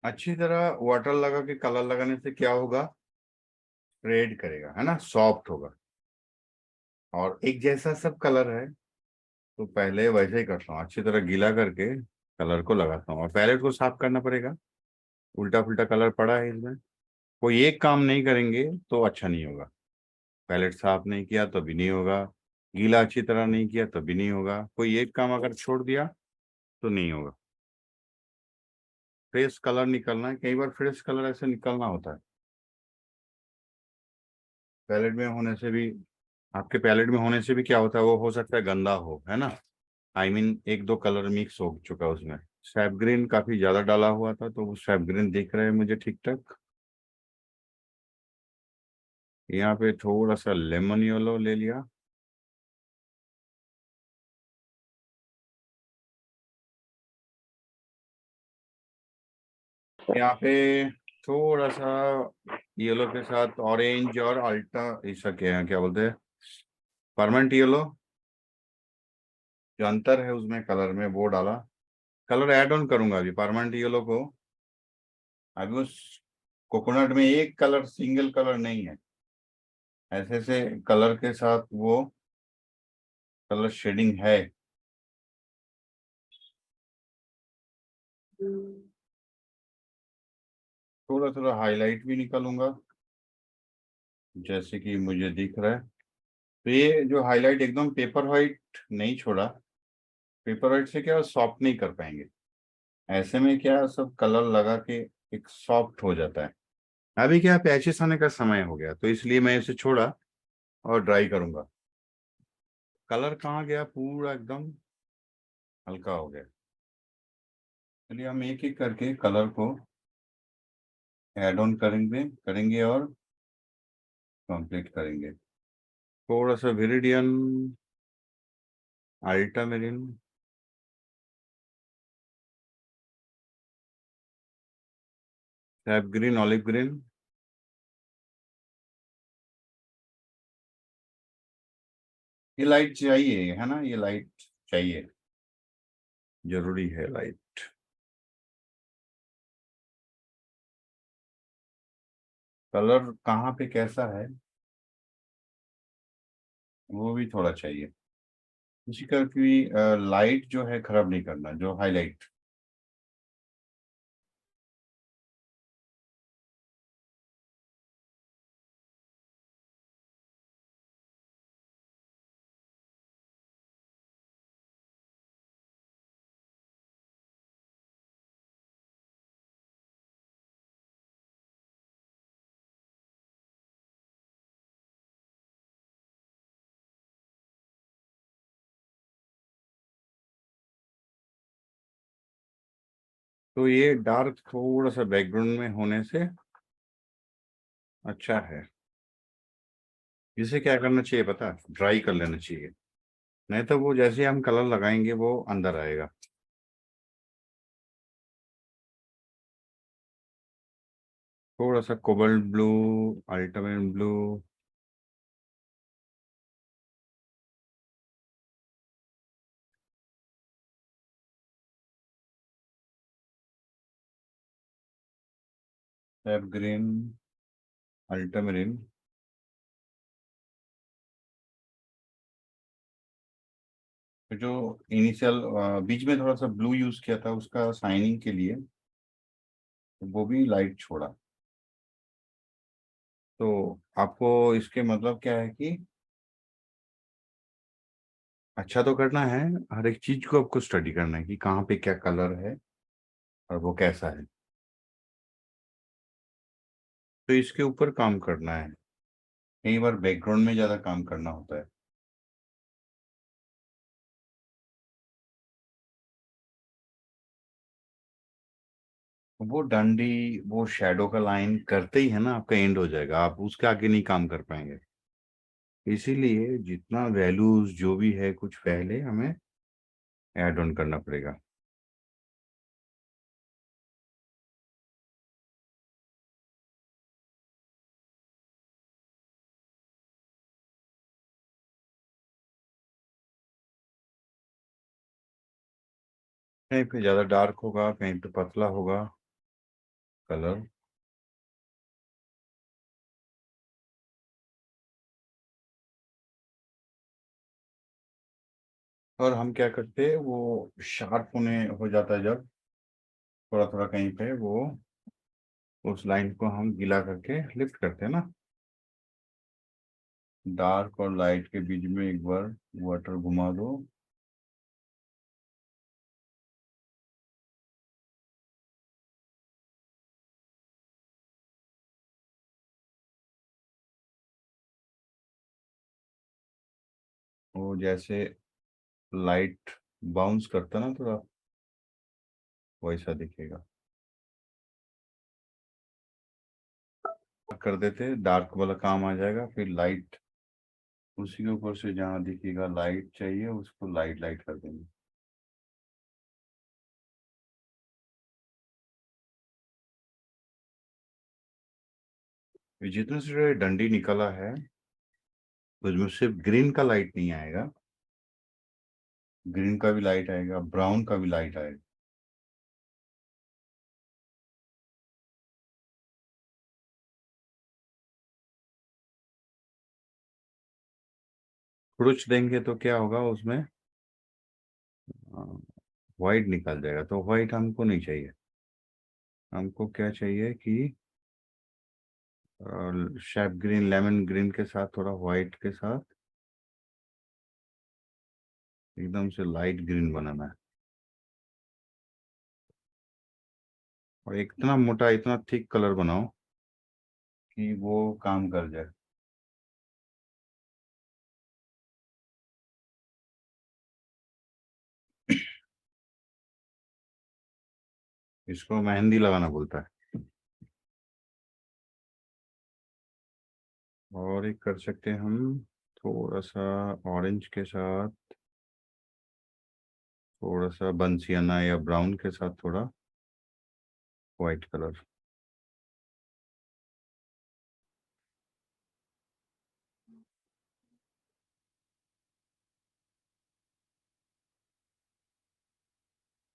अच्छी तरह वाटर लगा के कलर लगाने से क्या होगा, स्प्रेड करेगा, है ना, सॉफ्ट होगा। और एक जैसा सब कलर है, तो पहले वैसे ही करता हूँ, अच्छी तरह गीला करके कलर को लगाता हूँ, और पैलेट को साफ करना पड़ेगा। उल्टा पुल्टा कलर पड़ा है इसमें, कोई एक काम नहीं करेंगे तो अच्छा नहीं होगा। पैलेट साफ नहीं किया तो भी नहीं होगा, गीला अच्छी तरह नहीं किया तो भी नहीं होगा, कोई एक काम अगर छोड़ दिया तो नहीं होगा। फ्रेश कलर निकलना है, कई बार फ्रेश कलर ऐसे निकलना होता है पैलेट में होने से भी। आपके पैलेट में होने से भी क्या होता है, वो हो सकता है गंदा हो, है ना। एक दो कलर मिक्स हो चुका है उसमें। सैप ग्रीन काफी ज्यादा डाला हुआ था, तो वो सैप ग्रीन दिख रहा है मुझे ठीक ठाक। यहाँ पे थोड़ा सा लेमन येलो ले लिया। यहाँ पे थोड़ा सा येलो के साथ ऑरेंज और अल्टा, ऐसा क्या क्या बोलते हैं, परमानेंट येलो, जो अंतर है उसमें कलर में वो डाला। कलर ऐड ऑन करूंगा अभी परमानेंट येलो को। अभी उस कोकोनट में एक कलर, सिंगल कलर नहीं है, ऐसे ऐसे कलर के साथ वो कलर शेडिंग है। थोड़ा थोड़ा हाईलाइट भी निकालूंगा, जैसे कि मुझे दिख रहा है। तो ये जो हाईलाइट एकदम पेपर वाइट नहीं छोड़ा, पेपर वाइट से क्या सॉफ्ट नहीं कर पाएंगे, ऐसे में क्या सब कलर लगा के एक सॉफ्ट हो जाता है। अभी क्या पैचेस आने का समय हो गया, तो इसलिए मैं इसे छोड़ा और ड्राई करूंगा। कलर कहाँ गया, पूरा एकदम हल्का हो गया। चलिए हम एक एक करके कलर को ऐड ऑन करेंगे करेंगे और कंप्लीट करेंगे। थोड़ा सा viridian, ultramarine, sap green, olive green. ये लाइट चाहिए, है ना, ये लाइट चाहिए, जरूरी है लाइट। कलर कहाँ पे कैसा है वो भी थोड़ा चाहिए, इसी का कि लाइट जो है खराब नहीं करना, जो हाईलाइट। तो ये डार्क थोड़ा सा बैकग्राउंड में होने से अच्छा है। इसे क्या करना चाहिए पता है? ड्राई कर लेना चाहिए, नहीं तो वो जैसे हम कलर लगाएंगे वो अंदर आएगा। थोड़ा सा cobalt blue, ultramarine blue, sap green, ultramarine. तो जो इनिशियल बीच में थोड़ा सा ब्लू यूज किया था उसका शाइनिंग के लिए, तो वो भी लाइट छोड़ा। तो आपको इसके मतलब क्या है कि अच्छा तो करना है, हर एक चीज को आपको स्टडी करना है कि कहाँ पे क्या कलर है और वो कैसा है, तो इसके ऊपर काम करना है। कई बार बैकग्राउंड में ज्यादा काम करना होता है। वो डंडी, वो शेडो का लाइन करते ही है ना, आपका एंड हो जाएगा, आप उसके आगे नहीं काम कर पाएंगे। इसीलिए जितना वैल्यूज जो भी है कुछ पहले हमें ऐड ऑन करना पड़ेगा। कहीं पे ज्यादा डार्क होगा, कहीं पे पतला होगा, कलर, और हम क्या करते हैं, वो शार्प होने हो जाता है जब थोड़ा थोड़ा कहीं पे, वो उस लाइन को हम गीला करके लिफ्ट करते हैं ना। डार्क और लाइट के बीच में एक बार वाटर घुमा दो। वो जैसे लाइट बाउंस करता ना थोड़ा, वैसा दिखेगा। कर देते, डार्क वाला काम आ जाएगा, फिर लाइट उसी के ऊपर से जहाँ दिखेगा लाइट चाहिए उसको लाइट लाइट कर देंगे। ये जितना से डंडी निकला है उसमें सिर्फ ग्रीन का लाइट नहीं आएगा, ग्रीन का भी लाइट आएगा, ब्राउन का भी लाइट आएगा। क्रुच देंगे तो क्या होगा उसमें, व्हाइट निकल जाएगा, तो व्हाइट हमको नहीं चाहिए। हमको क्या चाहिए कि शेप ग्रीन, लेमन ग्रीन के साथ थोड़ा व्हाइट के साथ एकदम से लाइट ग्रीन बनाना है, और इतना मोटा इतना थिक कलर बनाओ कि वो काम कर जाए। इसको मेहंदी लगाना बोलता है। और एक कर सकते हैं हम, थोड़ा सा ऑरेंज के साथ, थोड़ा सा बंसियाना या ब्राउन के साथ थोड़ा व्हाइट कलर।